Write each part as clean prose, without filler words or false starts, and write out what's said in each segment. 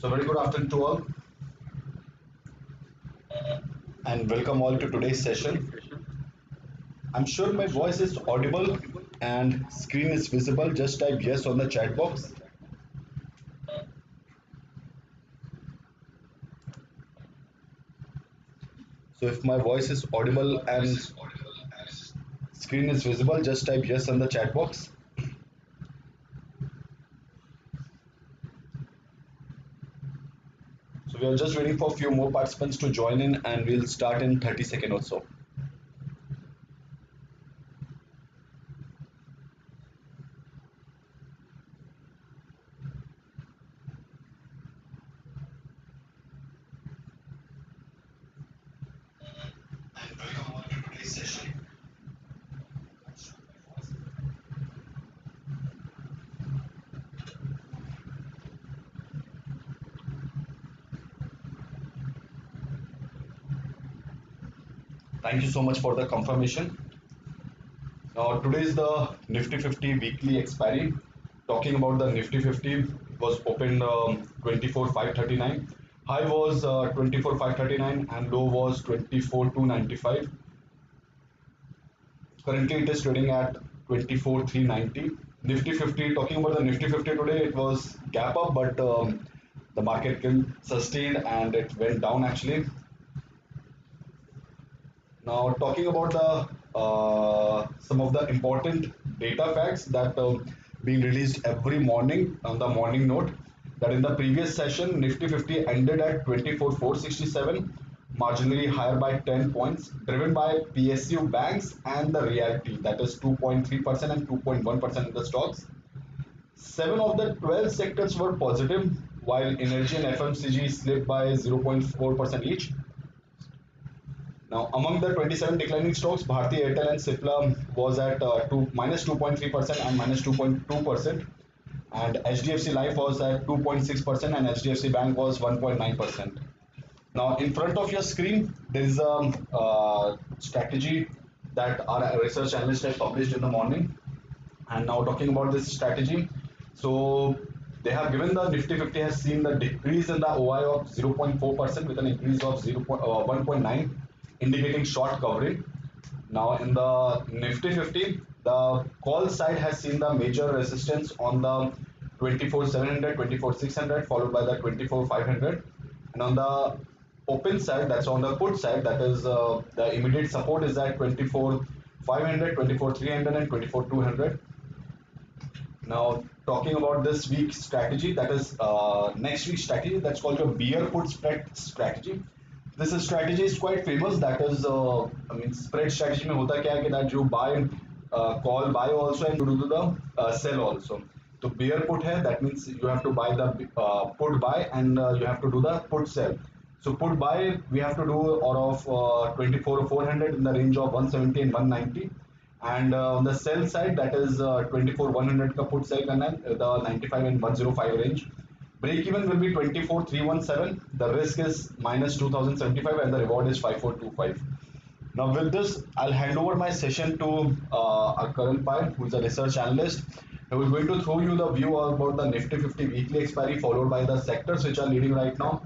So very good afternoon to all and welcome all to today's session. I'm sure my voice is audible and screen is visible. Just type yes on the chat box. So if my voice is audible and screen is visible, just type yes on the chat box. So we are just waiting for a few more participants to join in and we'll start in 30 seconds or so. Thank you so much for the confirmation. Now today is the Nifty 50 weekly expiry. Talking about the Nifty 50, it was opened 24,539. High was 24,539 and low was 24,295. Currently it is trading at 24,390. Nifty 50, talking about the Nifty 50 today, it was gap up, but the market sustained and it went down actually. Now, talking about the some of the important data facts that being released every morning on the morning note. That in the previous session, Nifty 50 ended at 24,467, marginally higher by 10 points, driven by PSU banks and the realty, that is 2.3% and 2.1% in the stocks. 7 of the 12 sectors were positive, while energy and FMCG slipped by 0.4% each. Now, among the 27 declining stocks, Bharti Airtel and Cipla was at minus 2.3% and minus 2.2%, and HDFC Life was at 2.6% and HDFC Bank was 1.9%. Now, in front of your screen, there is a strategy that our research analyst has published in the morning. And now talking about this strategy, so they have given the Nifty 50 has seen the decrease in the OI of 0.4% with an increase of 1.9, indicating short covering. Now in the Nifty 50, the call side has seen the major resistance on the 24,700, 24,600, followed by the 24,500, and on the open side, that's on the put side, that is the immediate support is at 24,500, 24,300, and 24,200. Now, talking about this week's strategy, that is next week's strategy, that's called a bear put spread strategy. This strategy is quite famous. That is, I mean, spread strategy में होता क्या है कि that you buy, call buy also and you do the sell also. So bear put है, that means you have to buy the put buy and you have to do the put sell. So put buy we have to do out of 24,400 in the range of 170 and 190. And on the sell side, that is 24,100 का put sell करना है, the 95 and 105 range. Break even will be 24,317. The risk is minus 2,075 and the reward is 5,425. Now with this, I'll hand over my session to Karan Pai, who is a research analyst. He will going to throw you the view about the Nifty 50 weekly expiry, followed by the sectors which are leading right now,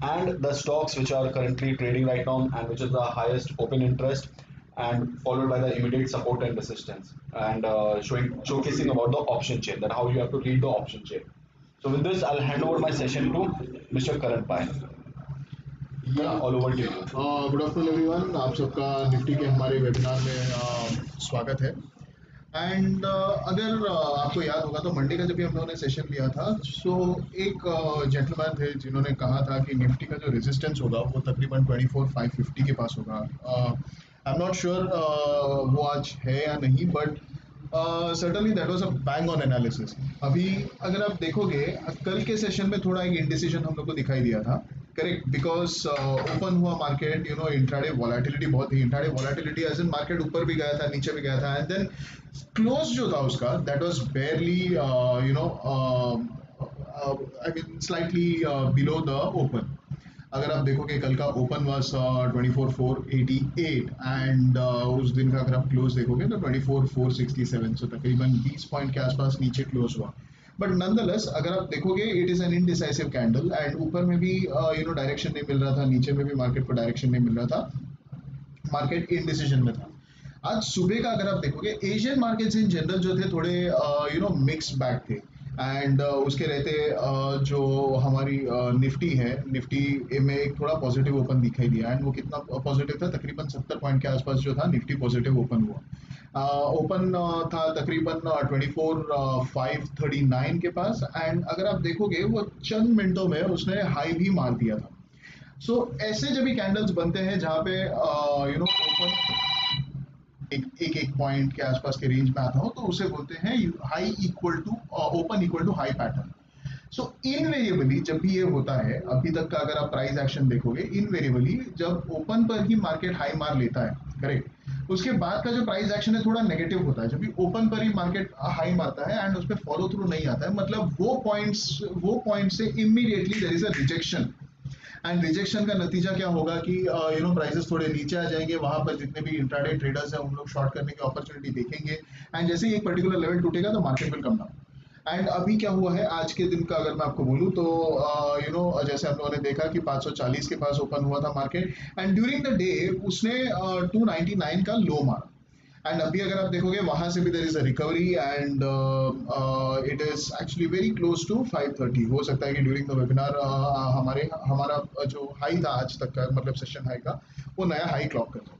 and the stocks which are currently trading right now and which is the highest open interest, and followed by the immediate support and resistance, and showcasing about the option chain, that how you have to read the option chain. So with this, I'll hand over my session to Mr. Karan Pai. Yeah, All over to you. Good afternoon everyone, आप सबका Nifty के हमारे webinar में स्वागत है। And अगर आपको याद होगा तो मंडे का जब भी हम लोगों ने सेशन लिया था, सो एक जेंटलमैन थे जिन्होंने कहा था कि निफ्टी का जो रेजिस्टेंस होगा वो तकरीबन 24,550 के पास होगा। आई एम नॉट श्योर वो आज है या नहीं, but certainly that was a bang on analysis. अभी अगर आप देखोगे कल के सेशन में थोड़ा एक इंडिसीजन हम लोग को दिखाई दिया था, करेक्ट, बिकॉज ओपन हुआ market, you know, intraday volatility बहुत थी। Intraday volatility as in market ऊपर भी गया था, नीचे भी गया था, एंड देन क्लोज जो था उसका that was बेयरली you know I mean slightly below the open. अगर आप देखोगे कल का ओपन वाज 24,488 एंड उस दिन का अगर आप क्लोज देखोगे तो 24,467, सो तकरीबन 20 पॉइंट के आसपास नीचे क्लोज हुआ। बट नॉनदलेस अगर आप देखोगे it is an indecisive candle and ऊपर में भी डायरेक्शन नहीं मिल रहा था, नीचे में भी मार्केट को डायरेक्शन नहीं मिल रहा था, मार्केट इनडिसीजन में था। आज सुबह का अगर आप देखोगे एशियन मार्केट्स इन जनरल जो थे थोड़े मिक्स बैग थे एंड उसके रहते जो हमारी निफ्टी है, निफ्टी में एक थोड़ा पॉजिटिव ओपन दिखाई दिया एंड वो कितना पॉजिटिव था, तकरीबन 70 पॉइंट के आसपास जो था निफ्टी पॉजिटिव ओपन हुआ। ओपन था तकरीबन 24,539 के पास एंड अगर आप देखोगे वो चंद मिनटों में उसने हाई भी मार दिया था। सो ऐसे जब भी कैंडल्स बनते हैं जहाँ पे ओपन एक पॉइंट के आसपास के रेंज में आता हो तो उसे बोलते हैं high equal to open equal to high pattern. So invariably जब भी ये होता है, अभी तक का अगर आप प्राइस एक्शन देखोगे, इनवेरिएबली जब ओपन पर ही मार्केट हाई मार लेता है, करेक्ट, उसके बाद का जो प्राइस एक्शन है थोड़ा नेगेटिव होता है। जब भी ओपन पर ही मार्केट हाई मारता है एंड उस पर फॉलो थ्रू नहीं आता है, मतलब वो पॉइंट से immediately there is a rejection and rejection का नतीजा क्या होगा कि प्राइसेस थोड़े नीचे आ जाएंगे, वहां पर जितने भी इंट्राडे ट्रेडर्स हैं उन लोग शॉर्ट करने की अपॉर्चुनिटी देखेंगे एंड जैसे ही एक पर्टिकुलर लेवल टूटेगा तो market will come down. And अभी क्या हुआ है आज के दिन का अगर मैं आपको बोलूं तो जैसे हम लोगों ने देखा कि 540 के पास ओपन हुआ था market and during the day उसने 299 का लो मारा एंड अभी अगर आप देखोगे वहां से भी there is a recovery and it is actually very close to 530। हो सकता है कि ड्यूरिंग द वेबिनार हमारा जो हाई था आज तक का, मतलब सेशन हाई का, वो नया हाई क्लॉक कर दो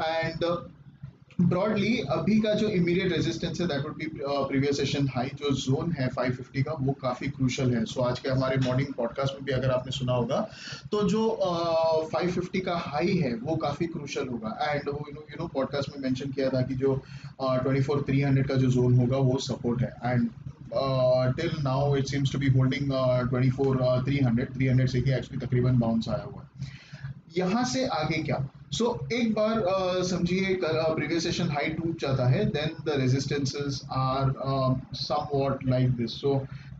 एंड ब्रॉडली अभी का जो इमीडिएट रेजिस्टेंस है that would be previous session high, जो जोन है 550 का वो काफी क्रूशल है। सो आज के हमारे मॉर्निंग पॉडकास्ट में भी अगर आपने सुना होगा तो जो 550 का हाई है वो काफी क्रूशल होगा एंड वो पॉडकास्ट में मेंशन किया था कि जो 24,300 का जो जोन होगा वो सपोर्ट है and till now it seems to be holding 24,300 से ही एक्चुअली तकरीबन बाउंस आया हुआ है। यहाँ से आगे क्या? एक बार समझिए प्रीवियस सेशन हाई टूट जाता है then the resistances are somewhat like this.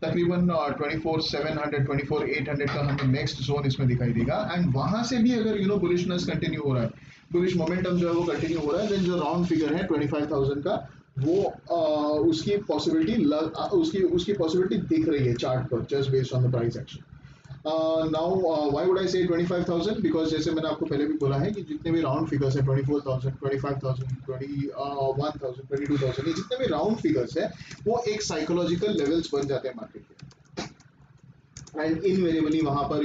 तकरीबन 24,700 24,800 का हमें नेक्स्ट जोन इसमें दिखाई देगा एंड वहां से भी अगर बुलिशनेस कंटिन्यू हो रहा है, बुलिश मोमेंटम जो है वो कंटिन्यू हो रहा है, देन जो राउंड फिगर है 25,000 का वो उसकी पॉसिबिलिटी दिख रही है चार्ट पर just based on the price action. Now why would I से 25,000, बिकॉज जैसे मैंने आपको पहले भी बोला है कि जितने भी राउंड फिगर्स है 24,000 25,000 21,000 22,000, ये जितने भी राउंड फिगर्स है वो एक साइकोलॉजिकल लेवल्स बन जाते हैं मार्केट के एंड इनवेरिएबली वहां पर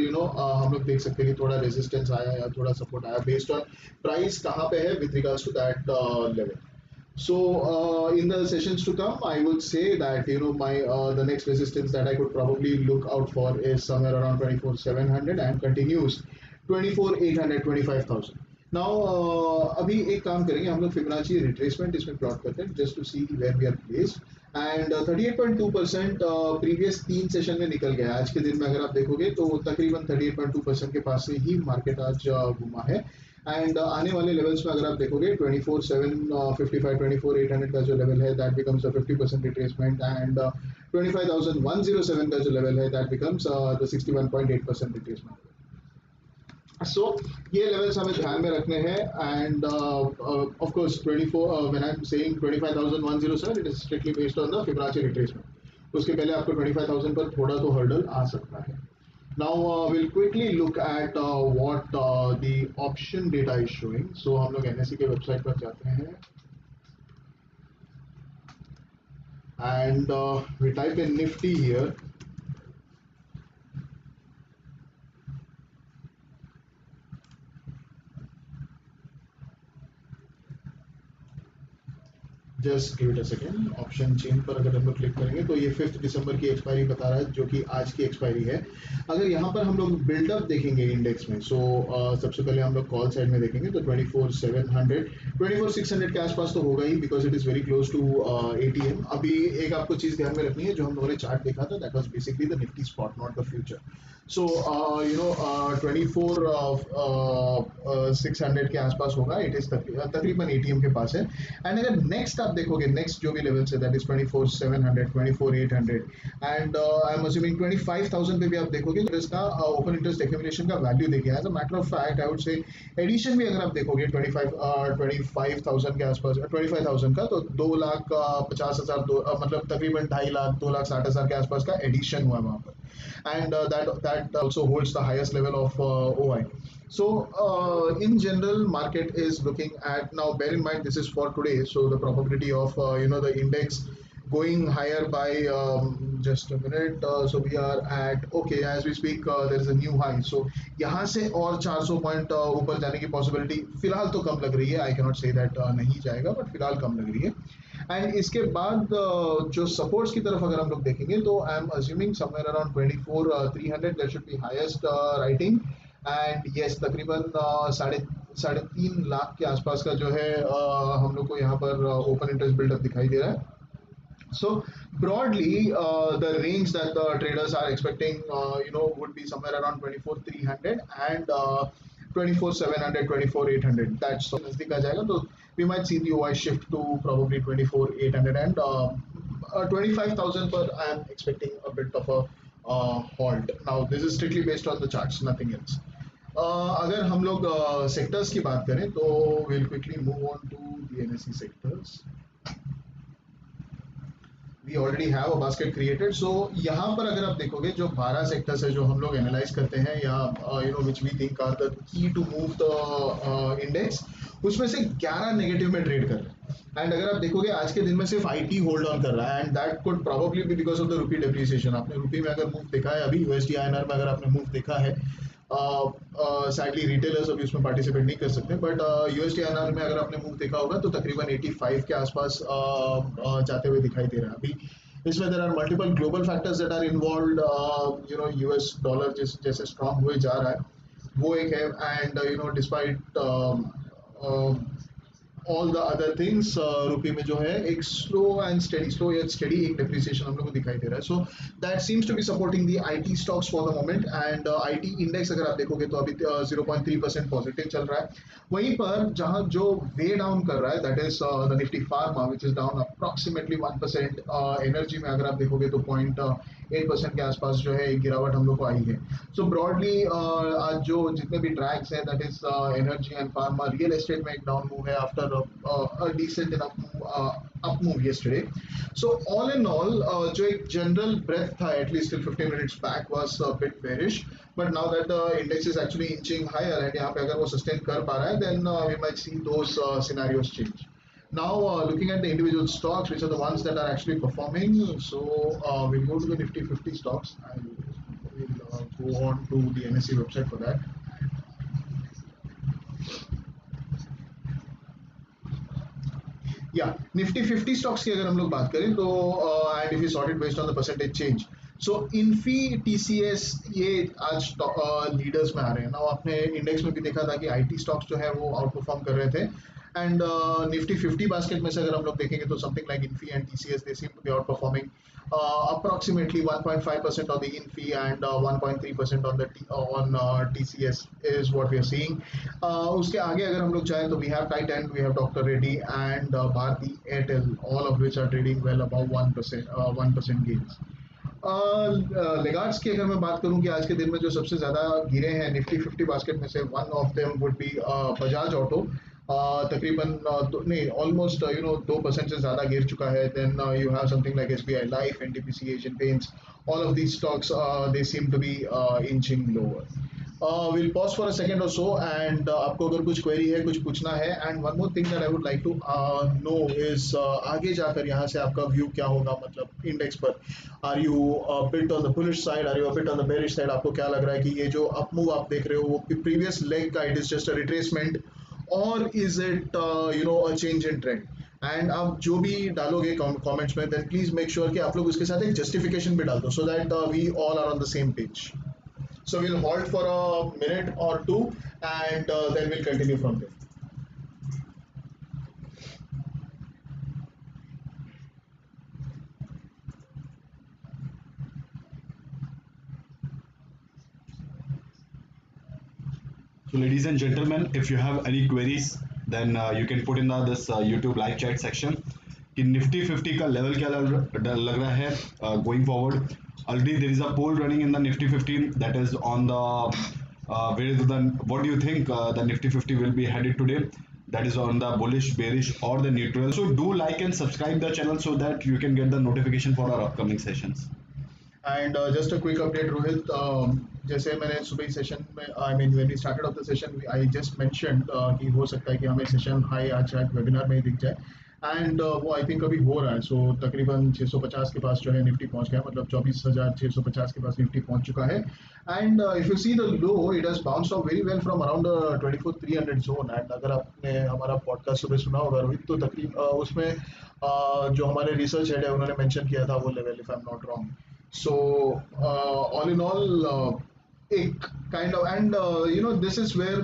हम लोग देख सकते हैं कि थोड़ा रेजिस्टेंस आया या थोड़ा सपोर्ट आया बेस्ड ऑन प्राइस कहाँ पे है with regards to that level. So in the sessions to come, I would say that my the next resistance that I could probably look out for is somewhere around 24,700 and continues 24,800 25,000. Now अभी एक काम करेंगे हम लोग Fibonacci retracement इसमें plot करते हैं just to see where we are placed and 38.2% previous 3 session में निकल गया। आज के दिन में अगर आप देखोगे तो तकरीबन 38.2% के पास से ही मार्केट आज घूमा है एंड आने वाले लेवल्स में अगर आप देखोगे 24,755 24,800 का जो लेवल है that becomes a 50% retracement and 25,107 का जो लेवल है दैट बिकम्स द 61.8% रिट्रेसमेंट। सो ये लेवल्स हमें ध्यान में रखने हैं end of course 24 when I am saying 25,107 it is strictly based on the Fibonacci retracement. उसके पहले आपको 25,000 पर थोड़ा तो हर्डल आ सकता है। Now we'll quickly look at what the option data is showing. So हम लोग NSE के वेबसाइट पर जाते हैं and we type in Nifty here. Just give it a second. Option chain पर अगर हम लोग क्लिक करेंगे तो ये 5 दिसंबर की एक्सपायरी बता रहा है जो कि आज की एक्सपायरी है। अगर यहाँ पर हम लोग बिल्डअप देखेंगे इंडेक्स में सबसे पहले हम लोग कॉल साइड में देखेंगे तो 24,700 24,600 के आसपास तो होगा ही because it is very close to ATM। अभी एक आपको चीज ध्यान में रखनी है, जो हम लोगों ने चार्ट देखा था that was basically the Nifty spot not the future. 24,600 के आसपास होगा, इट इज तकरीबन ATM के पास है एंड अगर नेक्स्ट आप देखोगे नेक्स्ट जो भी लेवल है that is 24,700, 24,800 and I am assuming 25,000 पे भी आप देखोगे तो इसका ओपन इंटरेस्ट एक्यूमुलेशन का वैल्यू देखिए as a matter of fact I would say addition भी अगर आप देखोगे 25,000 के आसपास 25,000 का तो 2,50,000 मतलब तकरीबन 2.5 लाख 2,60,000 के आसपास का एडिशन हुआ वहाँ पर and that also holds the highest level of OI. So in general, market is looking at now. Bear in mind this is for today, so the probability of the index going higher by just a minute. So we are at okay as we speak. There is a new high. So यहाँ से और 400 point ऊपर जाने की possibility फिलहाल तो कम लग रही है. आई कैनॉट से दैट नहीं जाएगा, बट फिलहाल कम लग रही है. एंड इसके बाद जो सपोर्ट्स की तरफ अगर हम लोग देखेंगे तो आई am assuming somewhere around 24,300 that should be highest writing. And yes तकरीबन साढ़े साढ़े 3 लाख के आसपास का जो है हम लोग को यहाँ पर ओपन इंटरेस्ट बिल्डअप दिखाई दे रहा है. So broadly, the range that the traders are expecting, would be somewhere around 24,300 and 24,700, 24,800. That's so नजदीक आ जाएगा तो we might see the OI shift to probably 24,800 and 25,000 पर I am expecting a bit of a halt. Now this is strictly based on the charts, nothing else. अगर हम लोग sectors की बात करें तो we'll quickly move on to the NSE sectors. We already have a basket created. So यहाँ पर अगर आप देखोगे जो 12 सेक्टर्स है जो हम लोग एनालाइज करते हैं या which we think are the key to move the index, उसमें से 11 नेगेटिव में ट्रेड कर रहे हैं. एंड अगर आप देखोगे आज के दिन में सिर्फ आईटी होल्ड ऑन कर रहा है and that could probably be because of the rupee depreciation. आपने रुपी में अगर मूव देखा है, अभी यूएसडी आईएनआर में अगर आपने मूव देखा है, सैडली रिटेलर्स अभी उसमें पार्टिसिपेट नहीं कर सकते, बट यूएसडी आईएनआर में अगर आपने मूव देखा होगा तो तकरीबन 85 के आसपास जाते हुए दिखाई दे रहा है. अभी इसमें there are multiple global factors that are involve. US dollar जैसे स्ट्रांग हुए जा रहा है वो एक है. And despite all the other things rupee में जो है एक स्लो या स्टेडी एक डेप्रिसिएशन हम लोग को दिखाई दे रहा है. So that seems to be supporting the IT stocks for the moment. And IT index अगर आप देखोगे तो अभी 0.3% पॉजिटिव चल रहा है. वहीं पर जहां जो वे डाउन कर रहा है that is the Nifty pharma which is down approximately 1%. Energy में अगर आप देखोगे तो 0.8% के आसपास जो है एक गिरावट हम लोग को आई है. सो ब्रॉडली आज जो जितने भी ड्रैग्स हैं that is energy and pharma. Real estate में एक डाउन मूव है after a decent enough up move yesterday. So all in all, जो एक general breadth था at least till 15 minutes back was a bit bearish, but now that the index is actually inching higher and यहाँ पे अगर वो sustain कर पा रहा है then we might see those scenarios change. Now looking at the individual stocks, which are the ones that are actually performing. So we'll go to the Nifty 50 stocks. I will go on to the NSE website for that. या Nifty 50 stocks की अगर हम लोग बात करें तो and if you sort it based on the percentage change, so Infy TCS ये आज लीडर्स में आ रहे हैं ना. आपने इंडेक्स में भी देखा था कि आईटी स्टॉक्स जो है वो आउट परफॉर्म कर रहे थे. एंड निफ्टी 50 बास्केट में से अगर हम लोग देखेंगे तो something like Infy and TCS they seem to be outperforming approximately 1.5% on the INFI and 1.3% on the on TCS is what we are seeing. उसके आगे अगर हम लोग चाहें तो we have Titan, we have Dr. Reddy and Bharti Airtel, all of which are trading well above 1% gains. Laggards की अगर मैं बात करूं कि आज के दिन में जो सबसे ज्यादा गिरे हैं निफ्टी 50 बास्केट में से, one of them would be Bajaj Auto. तकरीबन नहीं ऑलमोस्ट 2% से ज़्यादा गिर चुका है. Then you have something like SBI Life, NTPC, Asian Paints. All of these stocks they seem to be inching lower. Will pause for a second और so and आपको अगर कुछ क्वेरी है, कुछ पूछना है. And one more thing that I would like to know is आगे जाकर यहाँ से आपका व्यू क्या होगा, मतलब इंडेक्स पर. Are you bit on the bullish side, are you bit on the bearish side? आपको क्या लग रहा है कि ये जो अप मूव आप देख रहे हो वो प्रीवियस लेग का it is just a retracement or is it a change in trend? And आप जो भी डालोगे कमेंट्स में देन प्लीज मेक श्योर कि आप लोग उसके साथ एक जस्टिफिकेशन भी डाल दो so that we all are on the same page. So will hold for a minute or two and then will continue from there. So, ladies and gentlemen, if you have any queries, then you can put in this YouTube live chat section. कि निफ्टी 50 का level क्या लग रहा है going forward. Already there is a poll running in the Nifty 15 that is on the where is the what do you think the nifty 50 will be headed today, that is on the bullish, bearish or the neutral. So do like and subscribe the channel so that you can get the notification for our upcoming sessions. And just a quick update Rohit, जैसे मैंने सुबह session में I mean when we started off the session I just mentioned कि हो सकता है कि हमें सेशन हाई आज शायद वेबिनार में ही दिख जाए. एंड वो आई थिंक अभी हो रहा है. सो तकरीबन 650 के पास जो है निफ्टी पहुंच गया, मतलब 24,650 के पास निफ्टी पहुंच चुका है. And if you see the low it has bounced of very well from around 24,300 zone. And अगर आपने हमारा पॉडकास्ट सुबह सुना होगा रोहित, तो तकरीबन उसमें जो हमारे रिसर्च हेड है उन्होंने मेंशन किया था वो level, if I am not wrong. So all in all, एक kind of and this is where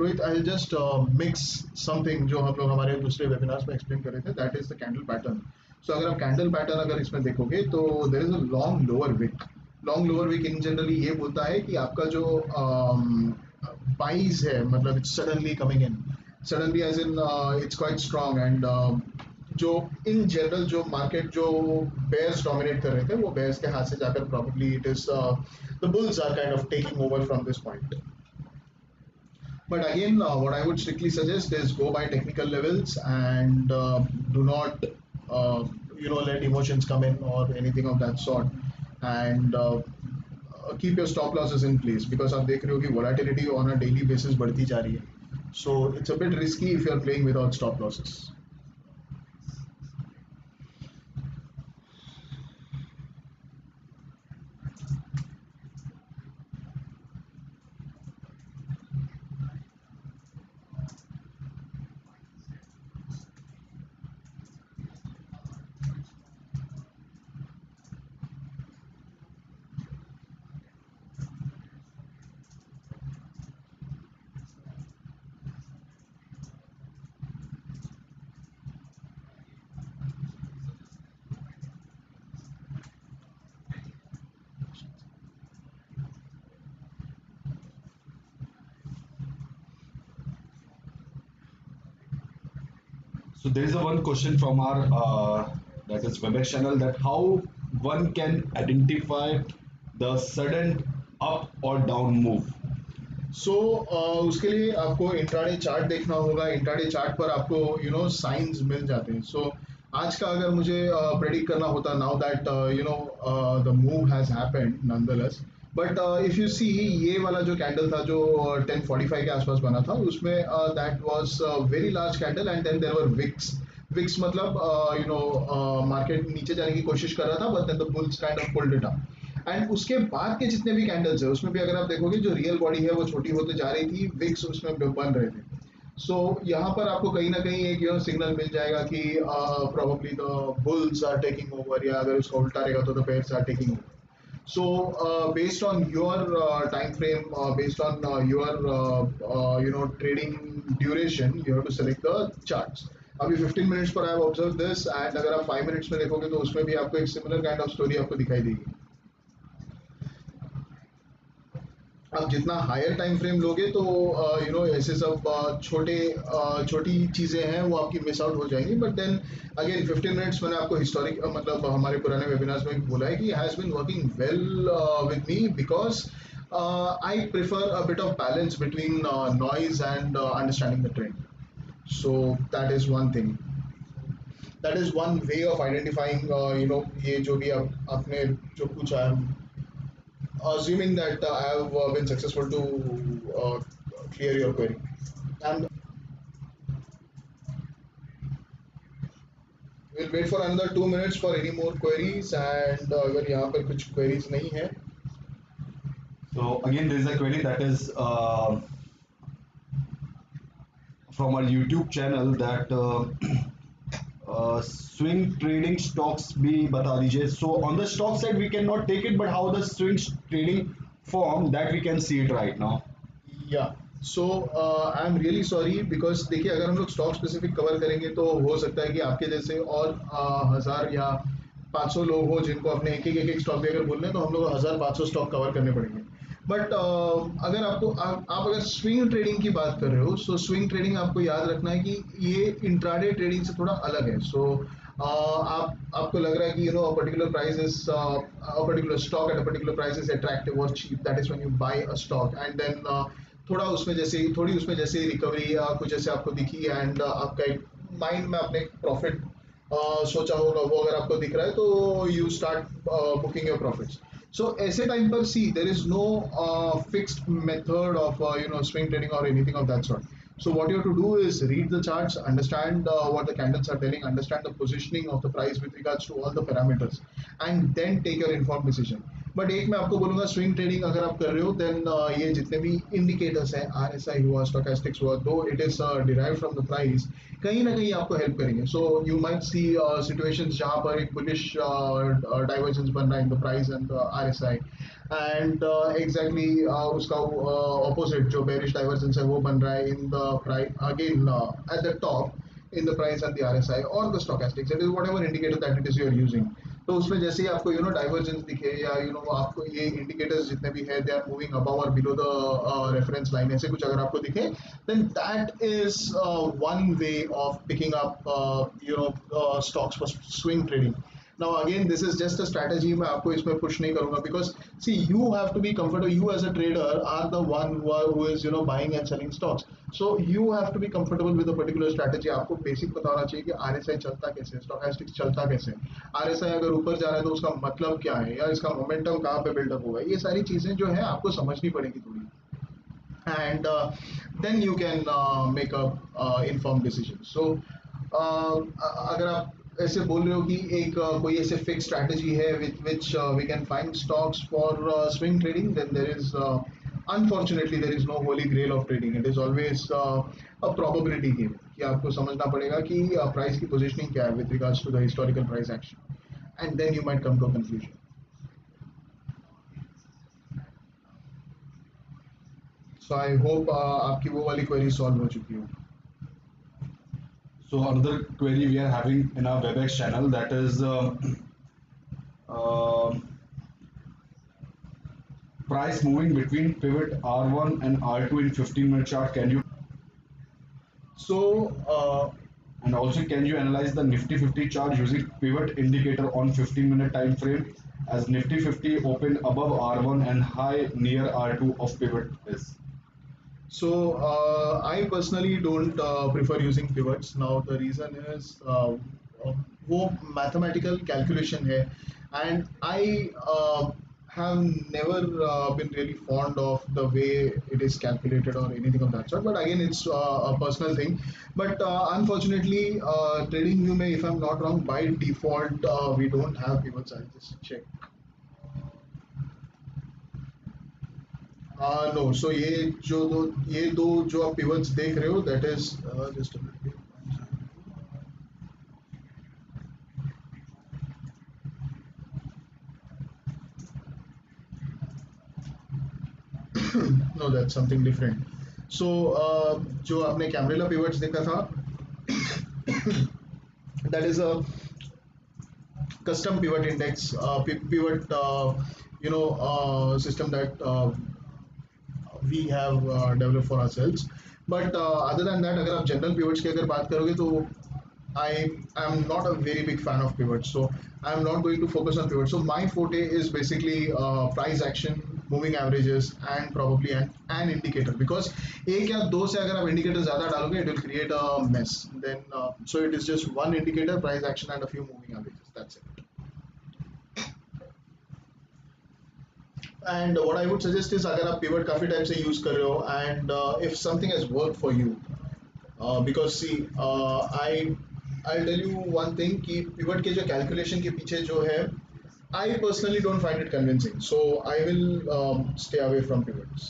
Rohit, I'll just mix something जो हम लोग हमारे दूसरे webinars में explain कर रहे थे, that is the candle pattern. So अगर आप candle pattern अगर इसमें देखोगे तो there is a long lower wick. Long lower wick in generally ये बोलता है कि आपका जो buys है, मतलब it's suddenly coming in, suddenly as in it's quite strong. And जो इन जनरल जो मार्केट जो बेयर्स डोमिनेट कर रहे थे वो बेयर्स के हाथ से जाकर probably it is the bulls are kind of taking over from this point. But again what I would strictly suggest is go by technical levels and do not let emotions come in or anything of that sort. And keep your stop losses in place, because आप देख रहे हो कि volatility on a daily basis बढ़ती जा रही है. So it's a bit risky if you are playing without stop losses. So there is a one question from our that is Webex channel, that how one can identify the sudden up or down move. सो उसके लिए आपको intraday chart देखना होगा. Intraday chart पर आपको science मिल जाते हैं. सो आज का अगर मुझे प्रेडिक्ट करना होता, now that the move has happened nonetheless, but if you see ये वाला जो कैंडल था जो 10:45 के आसपास बना था, उसमें that was very large candle and then there were wicks. Wicks मतलब मार्केट नीचे जाने की कोशिश कर रहा था, but then the bulls kind of pulled it up. And उसके बाद के जितने भी कैंडल्स है उसमें भी अगर आप देखोगे जो रियल बॉडी है वो छोटी होते जा रही थी, विक्स उसमें बन रहे थे. सो यहाँ पर आपको कहीं ना कहीं एक सिग्नल मिल जाएगा कि probably the bulls are taking over, या अगर उसका उल्टा रहेगा तो the bears are taking over. So based on your time frame, based on your trading duration, you have to select the charts. अभी 15 मिनट्स पर I have observed this, and अगर आप 5 मिनट्स में देखोगे तो उसमें भी आपको एक सिमिलर काइंड ऑफ स्टोरी आपको दिखाई देगी. आप जितना हायर टाइम फ्रेम लोगे तो ऐसे सब छोटी चीज़ें हैं वो आपकी मिस आउट हो जाएंगी. बट देन अगेन 15 मिनट्स मैंने आपको हिस्टोरिक मतलब हमारे पुराने वेबिनार्स में बोला है कि has been working well with me, because I prefer a bit of balance between noise and understanding the trend. So that is one thing, that is one way of identifying ये जो भी आपने जो पूछा है. Assuming that I have been successful to clear your query. And we'll wait for another 2 minutes for any more queries. And अगर यहाँ पर कुछ queries नहीं है. So again, there is a query that is from our YouTube channel, that swing trading stocks भी बता दीजिए. So on the stock side we cannot take it, but how the swing trading form, that we can see it right now. Yeah. So I am really sorry, because देखिए अगर हम लोग stock specific cover करेंगे तो हो सकता है कि आपके जैसे और 1000 या 500 लोग हो जिनको अपने एक स्टॉक भी अगर बोलने, तो हम लोग 1500 स्टॉक कवर करने पड़ेंगे. बट अगर आपको आप अगर स्विंग ट्रेडिंग की बात कर रहे हो, सो स्विंग ट्रेडिंग आपको याद रखना है कि ये इंट्राडे ट्रेडिंग से थोड़ा अलग है. सो आप आपको लग रहा है कि a particular price is a particular stock at a particular price is attractive or cheap, that is when you buy a stock, and then थोड़ी उसमें जैसे रिकवरी या कुछ ऐसे आपको दिखी, एंड आपका एक माइंड में आपने प्रॉफिट सोचा होगा, वो अगर आपको दिख रहा है तो you start booking your profits. So ऐसे टाइम पर see there is no fixed method of swing trading or anything of that sort. So what you have to do is read the charts, understand what the candles are telling, understand the positioning of the price with regards to all the parameters, and then take your informed decision. But एक मैं आपको बोलूंगा, swing trading अगर आप कर रहे हो then ये जितने भी इंडिकेटर्स हैं, RSI हुआ, स्टोकेस्टिक्स हुआ, दो it is derive from the price, कहीं ना कहीं आपको हेल्प करेंगे. So you might see situations जहां पर एक बुलिश डाइवर्जेंस बन रहा है in the price and RSI, and exactly उसका ऑपोजिट जो बेरिश डाइवर्जेंस है वो बन रहा है in the price again at the top in the price and the RSI or the stochastics, it is whatever indicator that it is you are using. तो उसमें जैसे ही आपको डाइवर्जेंस दिखे, या आपको ये इंडिकेटर्स जितने भी है दे आर मूविंग अबव और बिलो द रेफरेंस लाइन, ऐसे कुछ अगर आपको दिखे, then that is one way of picking up stocks for swing trading. Now again, this is just a strategy. मैं आपको इसमें push नहीं करूँगा, because see, you have to be comfortable. You as a trader are the one who is buying and selling stocks. So you have to be comfortable with a particular strategy. आपको basic पता होना चाहिए कि RSI चलता कैसे, stochastics चलता कैसे, RSI अगर ऊपर जा रहा है तो उसका मतलब क्या है, या इसका मोमेंटम कहाँ पे बिल्डअप होगा, ये सारी चीज़ें जो है आपको समझनी पड़ेगी थोड़ी, and then you can make a informed decision. So अगर आप ऐसे बोल रहे हो कि एक कोई ऐसे फिक्स स्ट्रैटेजी है with which we can find stocks for swing trading, then there is unfortunately there is no holy grail of trading. It is always a probability game, कि आपको समझना पड़ेगा कि प्राइस की पोजीशनिंग क्या है with regards to the historical price action, and then you might come to a conclusion. So I hope आपकी वो वाली क्वेरी सॉल्व हो चुकी हो. So another query we are having in our WebEx channel, that is uh, price moving between pivot R1 and R2 in 15-minute chart. Can you, So and also can you analyze the Nifty 50 chart using pivot indicator on 15-minute time frame, as Nifty 50 opened above R1 and high near R2 of pivot is. I personally don't prefer using pivots. Now the reason is वो mathematical calculation है, and I have never been really fond of the way it is calculated or anything of that sort. But again, it's a personal thing. But unfortunately, trading view में, if I'm not wrong, by default we don't have pivots. I'll just check. No, so ये दो जो आप pivots देख रहे हो, that is just no, that's something different. So जो आपने कैमरेला पिवट्स देखा था, that is a custom pivot index, pivot system that we have developed for ourselves. But other than that, अगर आप जनरल pivots की अगर बात करोगे तो I am not a very big fan of pivots, so I'm not going to focus on pivots. So my forte is basically price action, moving averages, and probably an indicator. Because एक या दो से अगर आप indicator ज़्यादा डालोगे, it will create a mess. Then so it is just one indicator, price action, and a few moving averages. That's it. And what I would suggest is, अगर आप pivot काफी टाइम से यूज कर रहे हो, and if something has worked for you, because see, I'll tell you one thing कि pivot के जो calculation के पीछे जो है, I personally don't find it convincing, so I will stay away from pivots.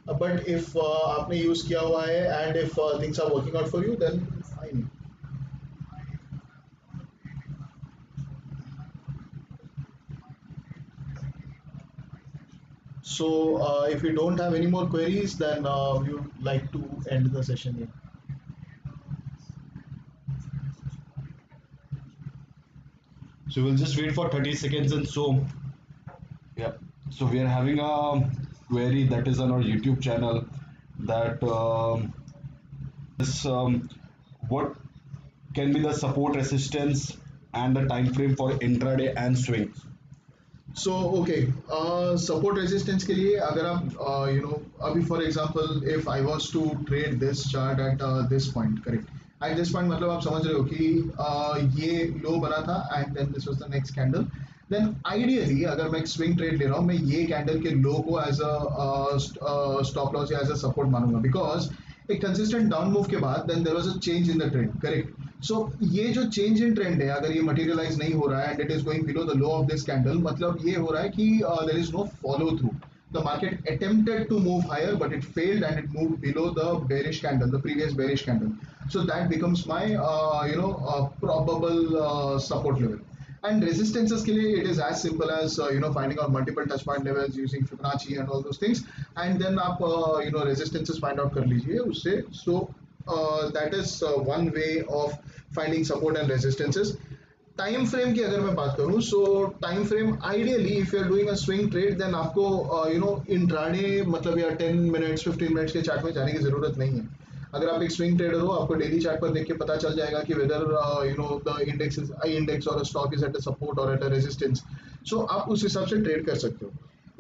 But if आपने use किया हुआ है, and if things are working out for you, then fine. So if we don't have any more queries, then we would like to end the session here. So we'll just wait for 30 seconds, and so yeah. So we are having a query that is on our YouTube channel, that is what can be the support resistance and the time frame for intraday and swing. So okay support resistance के लिए अगर आप अभी for example if I was to trade this chart at this point, correct, at this point मतलब आप समझ रहे हो कि ये लो बना था and then this was the next candle, then ideally अगर मैं एक स्विंग ट्रेड ले रहा हूँ मैं ये कैंडल के लो को एज अ स्टॉप लॉस या एज अ सपोर्ट मानूंगा, बिकॉज एक कंसिस्टेंट डाउन मूव के बाद then there was a change in the trend, correct. So ये जो चेंज इन ट्रेंड है अगर ये मटेरियलाइज नहीं हो रहा है and it is going below the low of this candle, मतलब ये हो रहा है कि there is no follow through, the market attempted to move higher but it failed and it moved below the bearish candle, the previous bearish candle. So that becomes my probable support level. And resistances के लिए it is as simple as finding out multiple touch point levels using Fibonacci and all those things, and then आप resistances find out कर लीजिए उससे. So that is one way of finding support and resistances. Time frame की अगर मैं बात करूं, so time frame ideally if you are doing a swing trade then आपको इंट्राडे मतलब या 10 मिनट्स 15 मिनट्स के चार्ट में जाने की जरूरत नहीं है. अगर आप एक स्विंग ट्रेडर हो आपको डेली चार्ट पर देख के पता चल जाएगा कि whether the index is I index or stock is at a support or at a resistance. So आप उस हिसाब से ट्रेड कर सकते हो.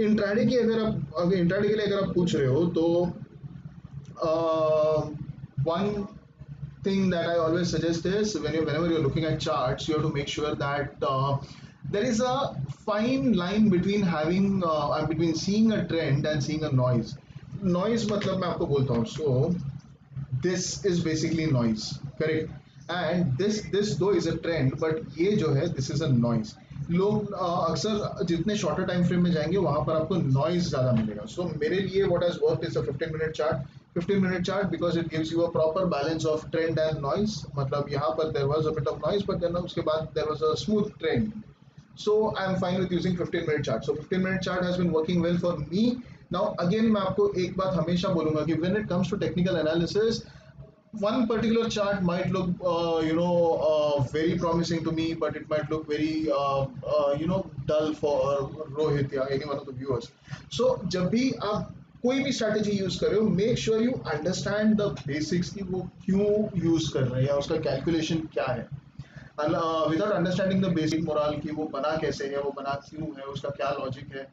इंट्राडे की अगर इंट्राडे के लिए अगर आप पूछ रहे हो तो one thing that I always suggest is whenever you're looking at charts, you have to make sure that there is a fine line between having between seeing a trend and seeing a noise. Noise मतलब मैं आपको बोलता हूँ. So this is basically noise, correct? And this though is a trend, but ये जो है this is a noise. लोग अक्सर जितने शॉर्टर टाइम फ्रेम में जाएंगे वहां पर आपको नॉइज ज्यादा मिलेगा. सो मेरे लिए what has worked is a 15 minute chart. 15 minute chart because it gives you a proper balance of trend and noise. मतलब यहाँ पर there was a bit of noise but then उसके बाद there was a smooth trend. So I'm fine with using 15 minute chart. So 15 minute chart has been working well for me. Now again मैं आपको एक बात हमेशा बोलूंगा कि when it comes to technical analysis, one particular chart might look very promising to me, but it might look very dull for Rohit या any one of the viewers. So जब भी आप कोई भी स्ट्रैटेजी यूज कर रहे हो make sure you understand the basics की वो क्यों यूज कर रहे हैं या उसका कैलकुलेशन क्या है. Without understanding the basic moral की वो बना कैसे है, वो बना क्यों है, उसका क्या लॉजिक है,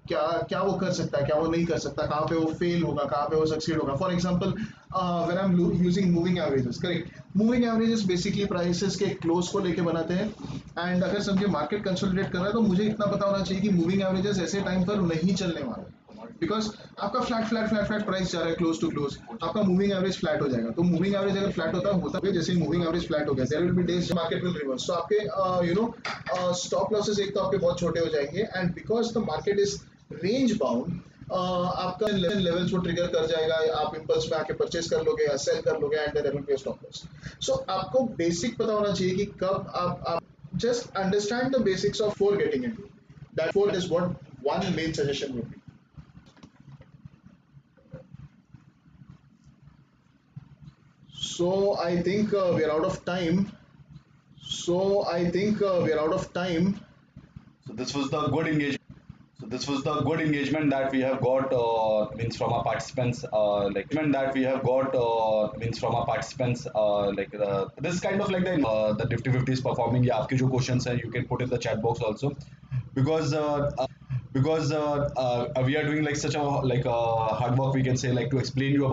क्या क्या वो कर सकता है, क्या वो नहीं कर सकता, कहाँ पे वो फेल होगा, कहाँ पे वो सक्सीड होगा. For example when I am using moving averages, correct. Moving averages basically prices के क्लोज को लेके बनाते हैं. एंड अगर समझे मार्केट कंसोलिडेट कर रहा है तो मुझे इतना पता होना चाहिए कि मूविंग एवरेजेस ऐसे टाइम पर नहीं चलने वाले, बिकॉज आपका flat flat flat flat price जा रहा है क्लोज टू क्लोज, आपका मूविंग एवरेज फ्लैट हो जाएगा. तो मूविंग एवरेज अगर फ्लैट होता है जैसे मूविंग एवरेज फ्लैट हो गया there will be days market will reverse. तो आपके स्टॉप लॉसेस एक तो आपके बहुत छोटे हो जाएंगे and because the market is range bound आपका लेवल्स वो ट्रिगर कर जाएगा, आप इंपल्स में आके परचेस कर लोगे या सेल कर लोगे and there will be a stop loss. So आपको बेसिक पता होना चाहिए कि कब आप just understand the basics of for getting into that. For is what one main suggestion would be. So I think we are out of time. So I think we are out of time. So this was the good engagement. So this was the good engagement that we have got means from our participants. This kind of like the Nifty 50 is performing. Yeah, आपके जो questions हैं you can put in the chat box also, because we are doing like such a hard work we can say like to explain you about